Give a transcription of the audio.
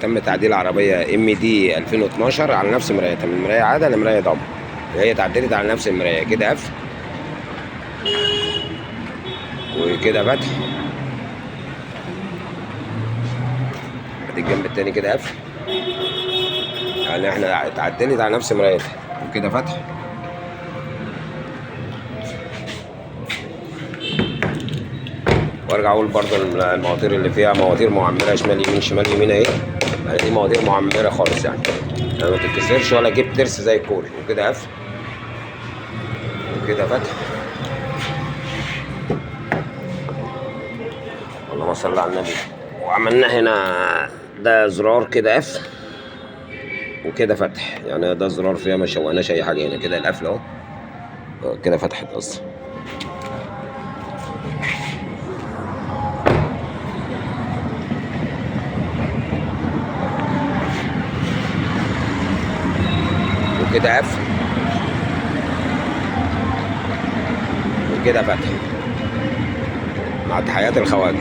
تم تعديل عربية ام دي 2012 على نفس مرايتها، من مراية عادة لمراية ضبط. هي اتعدلت على نفس المراية. كده قفل وكده فتح. ادي الجنب التاني كده قفل، يعني احنا اتعدلت على نفس مرايتها. وكده فتح. وارجع اقول برضه المواتير اللي فيها مواتير معمره شمال يمين شمال يمين اهي، يعني دي مواتير معمره خالص، يعني ما تتكسرش ولا تجيب ترس زي الكوري. وكده قفل وكده فتح. اللهم صل على النبي. وعملنا هنا ده زرار كده قفل وكده فتح، يعني ده زرار فيها ما شوقناش اي حاجه هنا. كده القفل اهو كده فتحت اصلا. وكده قفل وكده فتح مع تحيات الخواجه.